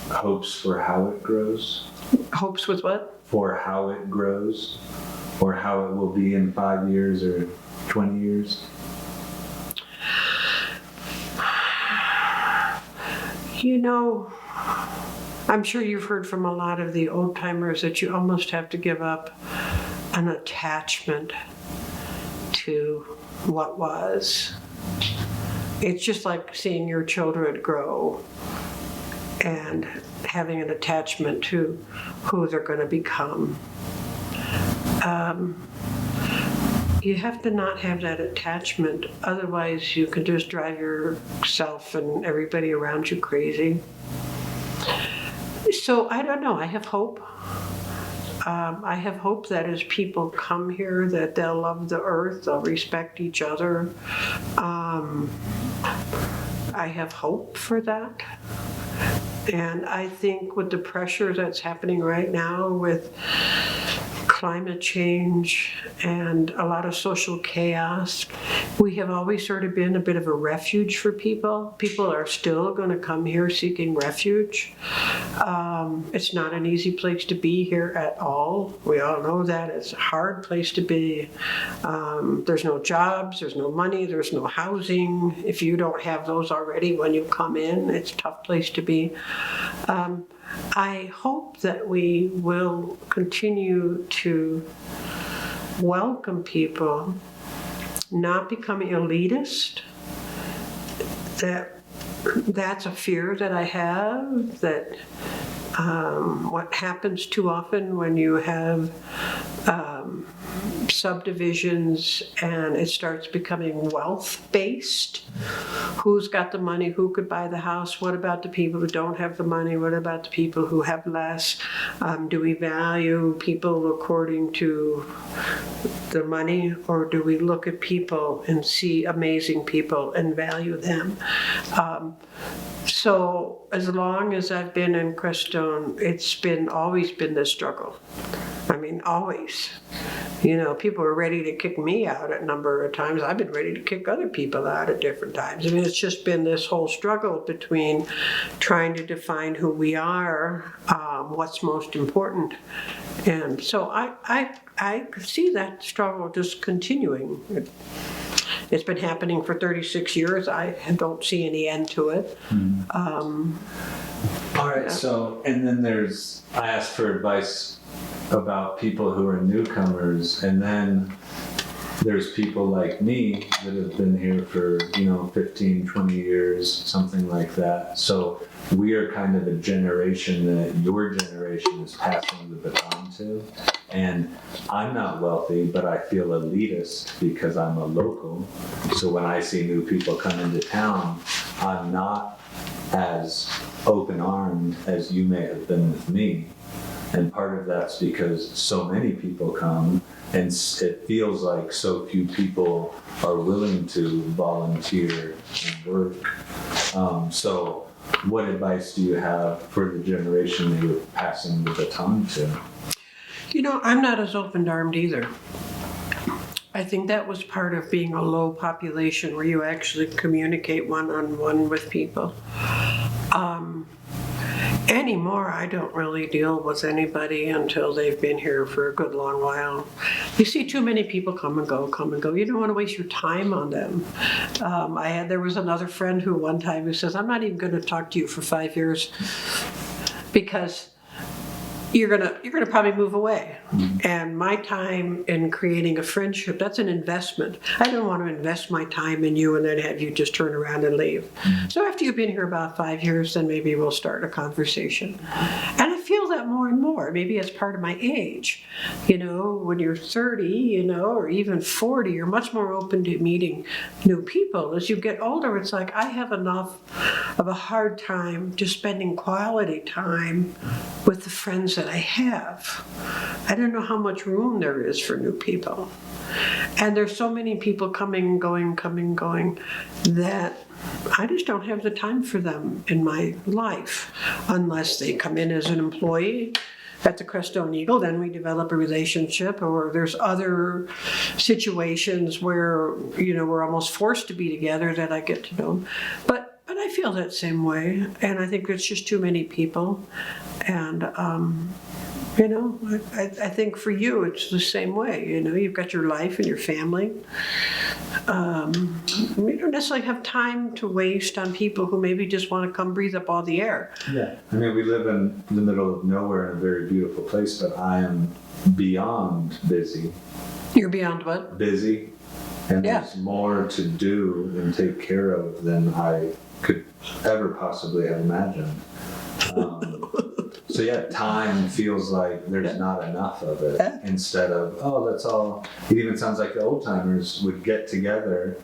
Speaker 1: hopes for how it grows?
Speaker 2: Hopes with what?
Speaker 1: For how it grows, or how it will be in 5 years or 20 years?
Speaker 2: You know, I'm sure you've heard from a lot of the old timers that you almost have to give up an attachment to what was. it's just like seeing your children grow and having an attachment to who they're going to become. You have to not have that attachment, otherwise you can just drive yourself and everybody around you crazy. So I don't know, I have hope. I have hope that as people come here that they'll love the earth, they'll respect each other. I have hope for that. And I think with the pressure that's happening right now with climate change and a lot of social chaos, we have always sort of been a bit of a refuge for people. People are still going to come here seeking refuge. It's not an easy place to be here at all. We all know that. It's a hard place to be. There's no jobs, there's no money, there's no housing. If you don't have those already when you come in, it's a tough place to be. I hope that we will continue to welcome people, not become elitist. That's a fear that I have, that what happens too often when you have subdivisions and it starts becoming wealth-based. Who's got the money? Who could buy the house? What about the people who don't have the money? What about the people who have less? Do we value people according to the money, or do we look at people and see amazing people and value them? So as long as I've been in Crestone, it's always been this struggle. I mean, always. You know, people are ready to kick me out at a number of times. I've been ready to kick other people out at different times. I mean, it's just been this whole struggle between trying to define who we are, what's most important. And so I see that struggle just continuing. It's been happening for 36 years. I don't see any end to it.
Speaker 1: All right, so, and then I asked for advice about people who are newcomers, and then there's people like me that have been here for, 15, 20 years, something like that. So we are kind of a generation that your generation is passing the baton to. And I'm not wealthy, but I feel elitist because I'm a local. So when I see new people come into town, I'm not as open-armed as you may have been with me. And part of that's because so many people come, and it feels like so few people are willing to volunteer and work. So what advice do you have for the generation that you're passing the baton to?
Speaker 2: I'm not as open-armed either. I think that was part of being a low population where you actually communicate one-on-one with people. Anymore, I don't really deal with anybody until they've been here for a good long while. You see too many people come and go. You don't want to waste your time on them. There was another friend who one time who says, I'm not even going to talk to you for 5 years because you're gonna probably move away. And my time in creating a friendship, that's an investment. I don't want to invest my time in you and then have you just turn around and leave. So after you've been here about 5 years, then maybe we'll start a conversation. And I feel that more and more. Maybe it's part of my age. When you're 30, or even 40, you're much more open to meeting new people. As you get older, it's like I have enough of a hard time just spending quality time with the friends that I have. I don't know how much room there is for new people. And there's so many people coming, going, that I just don't have the time for them in my life unless they come in as an employee at the Crestone Eagle. Then we develop a relationship, or there's other situations where, we're almost forced to be together that I get to know them. But I feel that same way, and I think it's just too many people. And I think for you it's the same way. You've got your life and your family. You don't necessarily have time to waste on people who maybe just want to come breathe up all the air.
Speaker 1: Yeah, I mean, we live in the middle of nowhere in a very beautiful place, but I am beyond busy.
Speaker 2: You're beyond what?
Speaker 1: Busy. And
Speaker 2: Yeah.
Speaker 1: there's more to do and take care of than I could ever possibly have imagined. So yeah, time feels like there's not enough of it.
Speaker 2: Yeah.
Speaker 1: Instead of, oh, that's all. It even sounds like the old timers would get together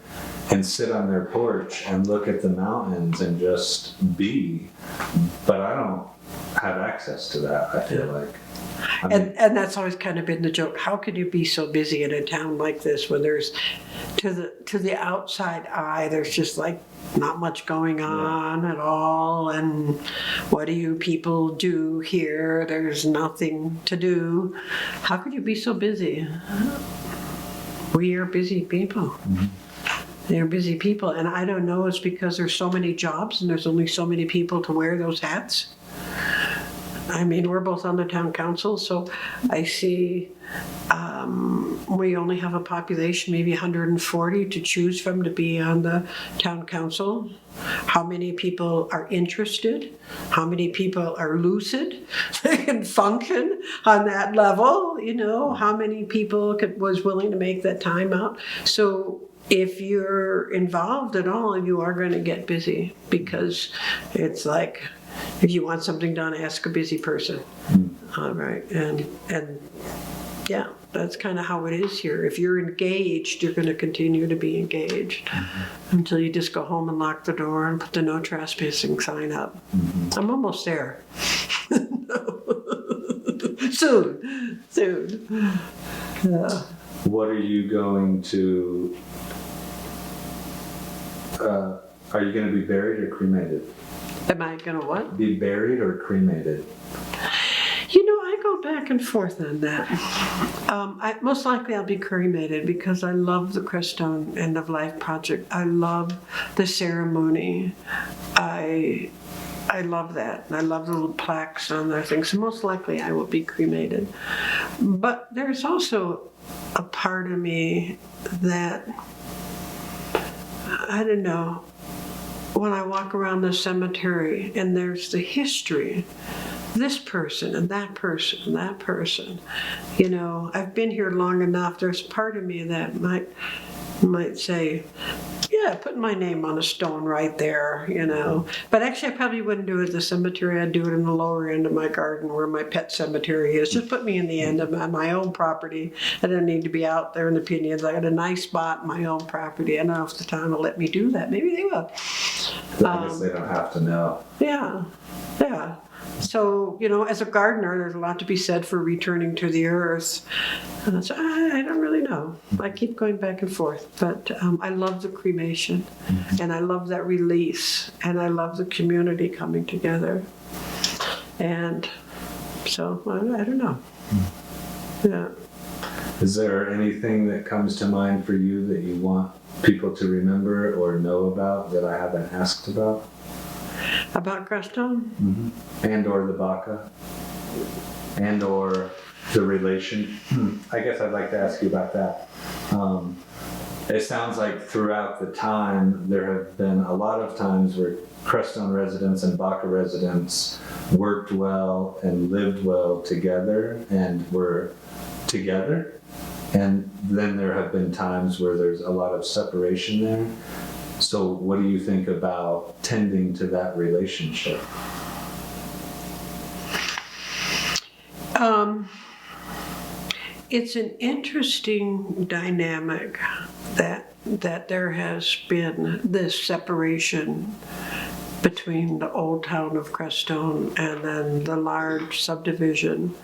Speaker 1: and sit on their porch and look at the mountains and just be. But I don't have access to that, I feel like. I mean,
Speaker 2: And that's always kind of been the joke. How could you be so busy in a town like this when there's, to the outside eye, there's just like not much going on at all, and what do you people do here? There's nothing to do. How could you be so busy? We are busy people. They're busy people, and I don't know, it's because there's so many jobs and there's only so many people to wear those hats. I mean, we're both on the town council, so I see we only have a population, maybe 140 to choose from to be on the town council. How many people are interested? How many people are lucid? They can function on that level, you know? How many people was willing to make that time out? So if you're involved at all, you are going to get busy, because it's like, if you want something done, ask a busy person. All right, and yeah, that's kind of how it is here. If you're engaged, you're going to continue to be engaged until you just go home and lock the door and put the no trespassing sign up. I'm almost there. Soon.
Speaker 1: what are you going to, are you going to be buried or cremated?
Speaker 2: Am I going to what?
Speaker 1: Be buried or cremated?
Speaker 2: You know, I go back and forth on that. Most likely I'll be cremated, because I love the Crestone End of Life project. I love the ceremony. I love that. And I love the little plaques on their things. So most likely I will be cremated. But there's also a part of me that, I don't know, when I walk around the cemetery and there's the history, this person and that person and that person, you know, I've been here long enough. There's part of me that might say, yeah, put my name on a stone right there, you know. But actually I probably wouldn't do it at the cemetery. I'd do it in the lower end of my garden where my pet cemetery is. Just put me in the end of my own property. I don't need to be out there in the opinions. I got a nice spot in my own property. I don't know if the town will let me do that. Maybe they will.
Speaker 1: I guess they don't have to know.
Speaker 2: Yeah. So, you know, as a gardener, there's a lot to be said for returning to the earth. So I don't really know. I keep going back and forth. But I love the cremation, and I love that release, and I love the community coming together. And so, I don't know. Yeah.
Speaker 1: Is there anything that comes to mind for you that you want people to remember or know about that I haven't asked about?
Speaker 2: About Crestone?
Speaker 1: And or the Baca? And or the relation? I guess I'd like to ask you about that. It sounds like throughout the time there have been a lot of times where Crestone residents and Baca residents worked well and lived well together and were together. And then there have been times where there's a lot of separation there. So what do you think about tending to that relationship?
Speaker 2: It's an interesting dynamic that there has been this separation between the old town of Crestone and then the large subdivision.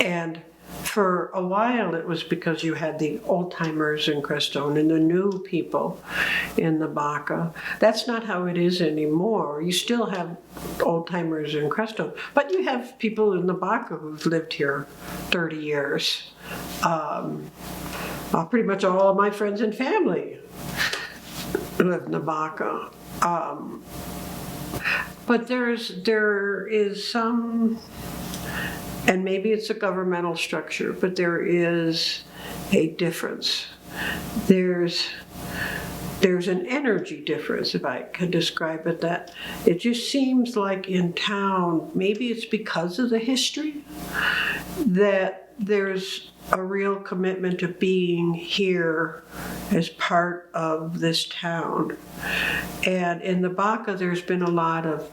Speaker 2: And for a while it was because you had the old timers in Crestone and the new people in the Baca. That's not how it is anymore. You still have old timers in Crestone, but you have people in the Baca who've lived here 30 years. Pretty much all of my friends and family live in the Baca. But there is some, and maybe it's a governmental structure, but there is a difference. There's there's an energy difference, if I could describe it, that it just seems like in town, maybe it's because of the history, that there's a real commitment to being here as part of this town. And in the Baca, there's been a lot of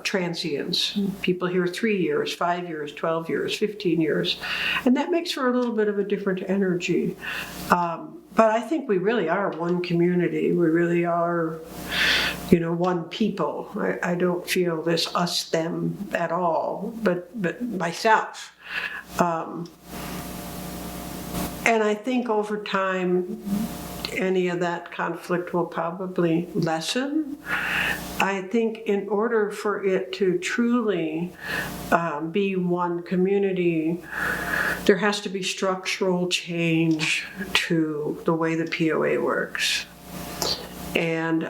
Speaker 2: transients. People here 3 years, 5 years, 12 years, 15 years. And that makes for a little bit of a different energy. But I think we really are one community. We really are, one people. I don't feel this us, them at all, but myself. And I think over time, any of that conflict will probably lessen. I think in order for it to truly be one community, there has to be structural change to the way the POA works. And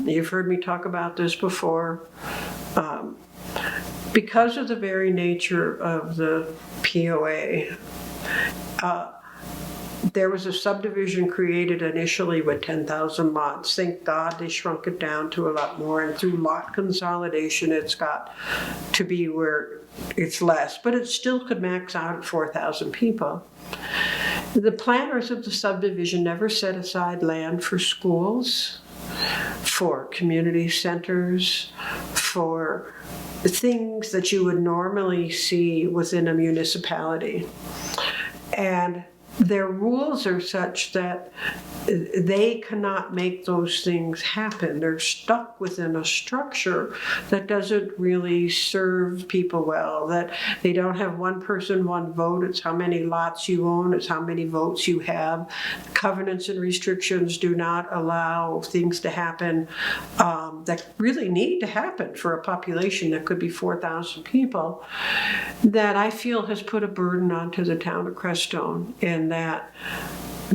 Speaker 2: you've heard me talk about this before. Because of the very nature of the POA, there was a subdivision created initially with 10,000 lots. Thank God they shrunk it down to a lot more, and through lot consolidation it's got to be where it's less, but it still could max out at 4,000 people. The planners of the subdivision never set aside land for schools, for community centers, for things that you would normally see within a municipality. And their rules are such that they cannot make those things happen. They're stuck within a structure that doesn't really serve people well, that they don't have one person, one vote. It's how many lots you own, it's how many votes you have. Covenants and restrictions do not allow things to happen that really need to happen for a population that could be 4,000 people, that I feel has put a burden onto the town of Crestone, in that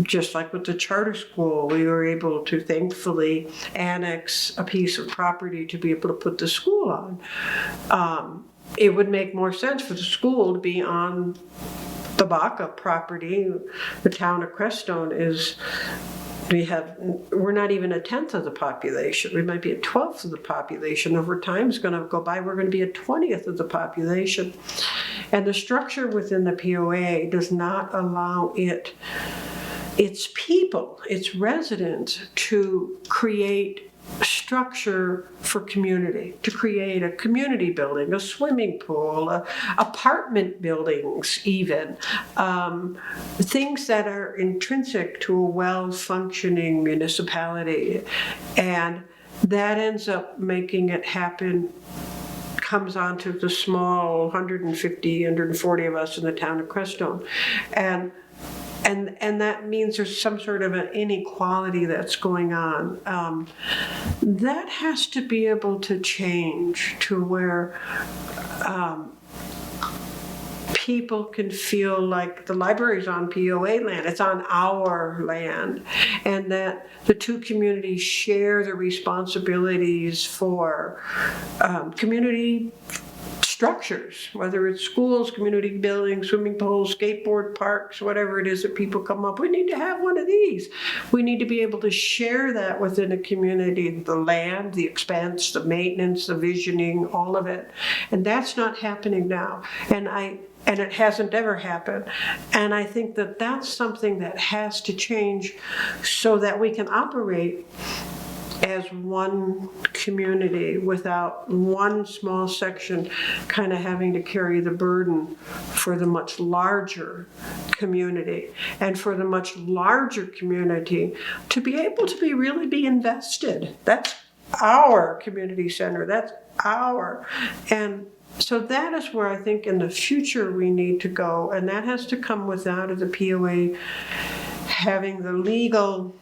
Speaker 2: just like with the charter school, we were able to thankfully annex a piece of property to be able to put the school on. It would make more sense for the school to be on the Baca property. The town of Crestone is, we're not even 1/10 of the population. We might be 1/12 of the population. Over time is going to go by, we're going to be 1/20 of the population. And the structure within the POA does not allow its people, its residents, to create structure for community, to create a community building, a swimming pool, apartment buildings even, things that are intrinsic to a well-functioning municipality. And that ends up making it happen, comes onto the small 150, 140 of us in the town of Crestone. And that means there's some sort of an inequality that's going on. That has to be able to change to where people can feel like the library's on POA land, it's on our land, and that the two communities share the responsibilities for community structures, whether it's schools, community buildings, swimming pools, skateboard parks, whatever it is that people come up. We need to have one of these. We need to be able to share that within a community, the land, the expense, the maintenance, the visioning, all of it. And that's not happening now. And it hasn't ever happened. And I think that that's something that has to change so that we can operate as one community without one small section kind of having to carry the burden for the much larger community, and for the much larger community to be able to really be invested. That's our community center, that's our. And so that is where I think in the future we need to go, and that has to come without the POA having the legal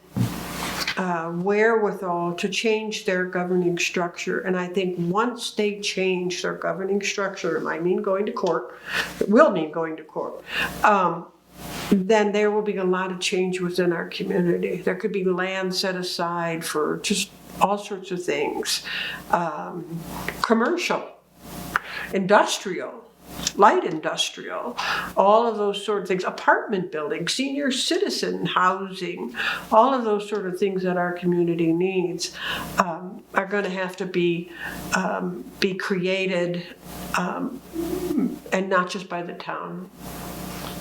Speaker 2: wherewithal to change their governing structure. And I think once they change their governing structure, it might mean going to court, it will mean going to court, then there will be a lot of change within our community. There could be land set aside for just all sorts of things, commercial, industrial, light industrial, all of those sort of things, apartment buildings, senior citizen housing, all of those sort of things that our community needs are going to have to be created, and not just by the town.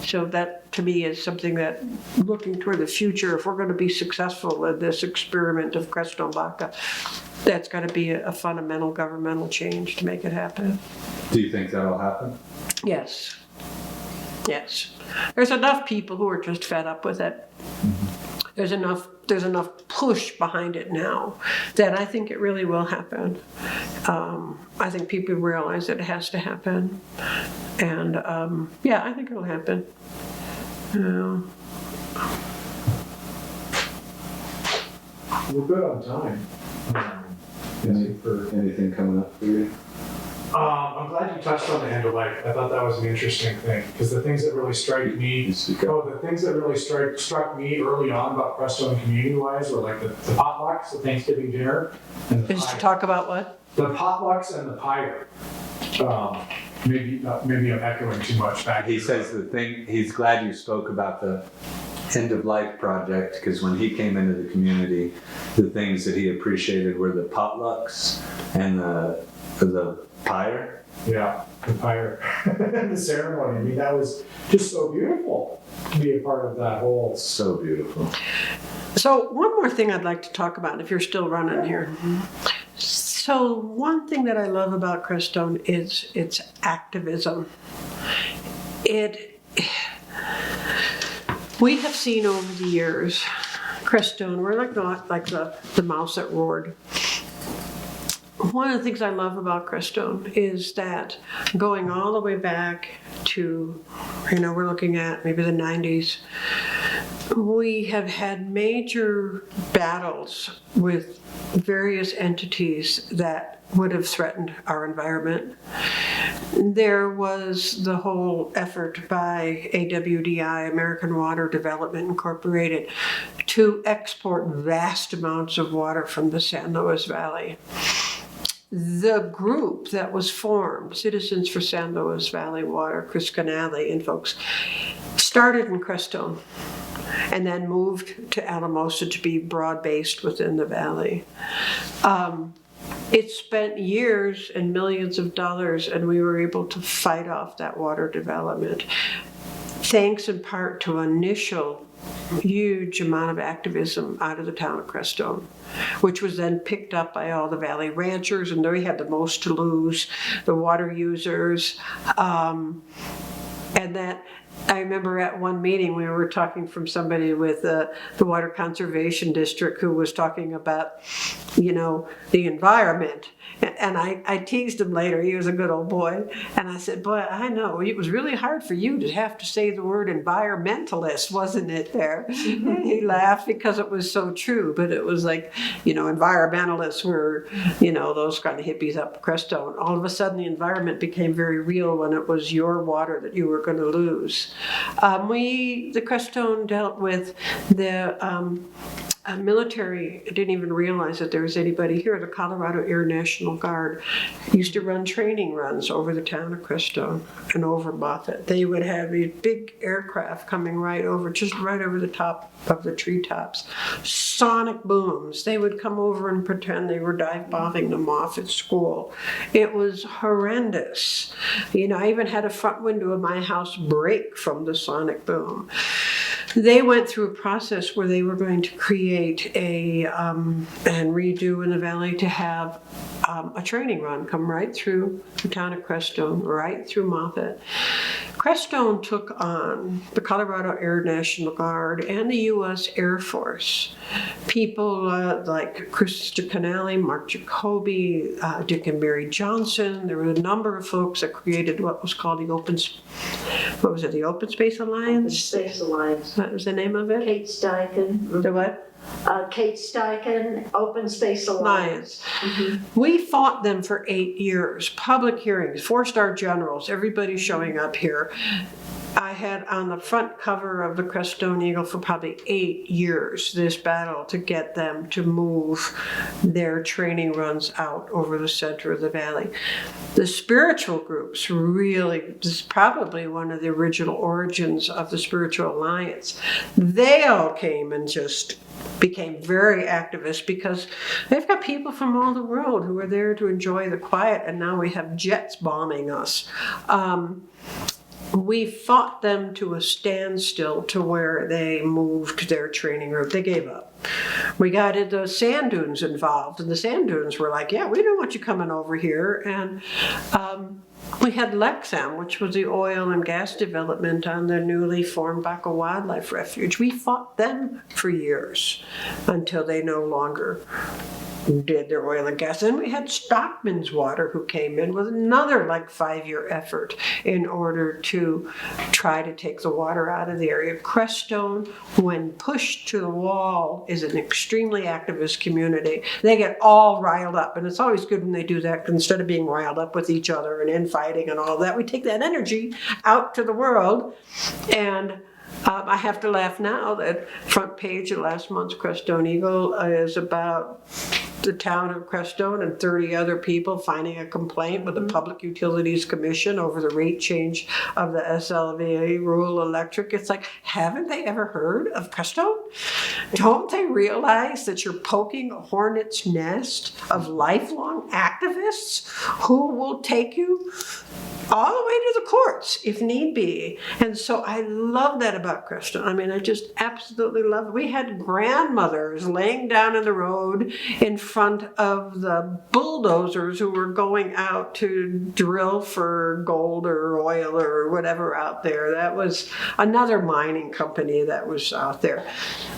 Speaker 2: So that, to me, is something that, looking toward the future, if we're going to be successful in this experiment of Crestone Baca, that's got to be a fundamental governmental change to make it happen.
Speaker 1: Do you think that'll happen?
Speaker 2: Yes. Yes. There's enough people who are just fed up with it. There's enough push behind it now that I think it really will happen. I think people realize that it has to happen. And yeah, I think it'll happen. Yeah.
Speaker 3: We're good on time.
Speaker 1: Anything coming up for you?
Speaker 3: I'm glad you touched on the end of life. I thought that was an interesting thing because the things that really struck me early on about Crestone community-wise were like the potlucks, the Thanksgiving dinner, and the
Speaker 2: Is to
Speaker 3: pie.
Speaker 2: talk about what?
Speaker 3: The potlucks and the pyre. Maybe I'm echoing too much back.
Speaker 1: He
Speaker 3: here,
Speaker 1: says he's glad you spoke about the end of life project, because when he came into the community, the things that he appreciated were the potlucks and the pyre.
Speaker 3: Yeah, the pyre, the ceremony. I mean, that was just so beautiful to be a part of that whole.
Speaker 1: So beautiful.
Speaker 2: So one more thing I'd like to talk about, if you're still running here. So one thing that I love about Crestone is its activism. We have seen over the years, Crestone, we're not like the mouse that roared. One of the things I love about Crestone is that going all the way back to, we're looking at maybe the 90s, we have had major battles with various entities that would have threatened our environment. There was the whole effort by AWDI, American Water Development Incorporated, to export vast amounts of water from the San Luis Valley. The group that was formed, Citizens for San Luis Valley Water, Chris Canale and folks, started in Crestone and then moved to Alamosa to be broad-based within the valley. It spent years and millions of dollars, and we were able to fight off that water development, thanks in part to initial huge amount of activism out of the town of Crestone, which was then picked up by all the valley ranchers, and they had the most to lose, the water users, and that. I remember at one meeting we were talking from somebody with the Water Conservation District who was talking about, the environment. And I teased him later, he was a good old boy, and I said, boy, I know, it was really hard for you to have to say the word environmentalist, wasn't it there? And he laughed because it was so true, but it was like, environmentalists were, those kind of hippies up Crestone. All of a sudden the environment became very real when it was your water that you were going to lose. The Crestone dealt with the military. Didn't even realize that there was anybody here. The Colorado Air National Guard used to run training runs over the town of Crestone and over Moffett. They would have these big aircraft coming just right over the top of the treetops. Sonic booms. They would come over and pretend they were dive bombing the Moffett school. It was horrendous. I even had a front window of my house break from the sonic boom. They went through a process where they were going to create and redo in the valley to have a training run come right through the town of Crestone, right through Moffett. Crestone took on the Colorado Air National Guard and the U.S. Air Force. People like Krista Canale, Mark Jacoby, Dick and Mary Johnson. There were a number of folks that created what was called the Open Space Alliance?
Speaker 4: Open Space Alliance.
Speaker 2: That was the name of it?
Speaker 4: Kate Steichen.
Speaker 2: The what?
Speaker 4: Kate Steichen, Open Space Alliance.
Speaker 2: We fought them for 8 years, public hearings, 4-star generals, everybody showing up here. I had on the front cover of the Crestone Eagle for probably 8 years this battle to get them to move their training runs out over the center of the valley. The spiritual groups really, this is probably one of the original origins of the Spiritual Alliance. They all came and just became very activist because they've got people from all the world who are there to enjoy the quiet, and now we have jets bombing us. We fought them to a standstill to where they moved their training route. They gave up. We got the sand dunes involved, and the sand dunes were like, yeah, we don't want you coming over here. And we had Lexam, which was the oil and gas development on the newly formed Baca Wildlife Refuge. We fought them for years until they no longer did their oil and gas. Then we had Stockman's Water, who came in with another 5-year effort in order to try to take the water out of the area. Crestone, when pushed to the wall, is an extremely activist community. They get all riled up, and it's always good when they do that, 'cause instead of being riled up with each other and infighting and all that, we take that energy out to the world. And I have to laugh now that front page of last month's Crestone Eagle is about the town of Crestone and 30 other people filing a complaint with the Public Utilities Commission over the rate change of the SLV rural electric. It's like, haven't they ever heard of Crestone? Don't they realize that you're poking a hornet's nest of lifelong activists who will take you all the way to the courts if need be? And so I love that about Crestone. I mean, I just absolutely love it. We had grandmothers laying down in the road in front of the bulldozers who were going out to drill for gold or oil or whatever out there. That was another mining company that was out there.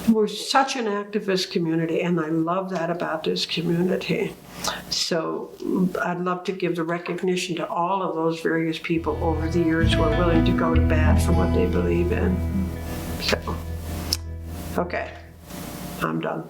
Speaker 2: We're such an activist community, and I love that about this community. So I'd love to give the recognition to all of those various people over the years who are willing to go to bat for what they believe in. So, okay, I'm done.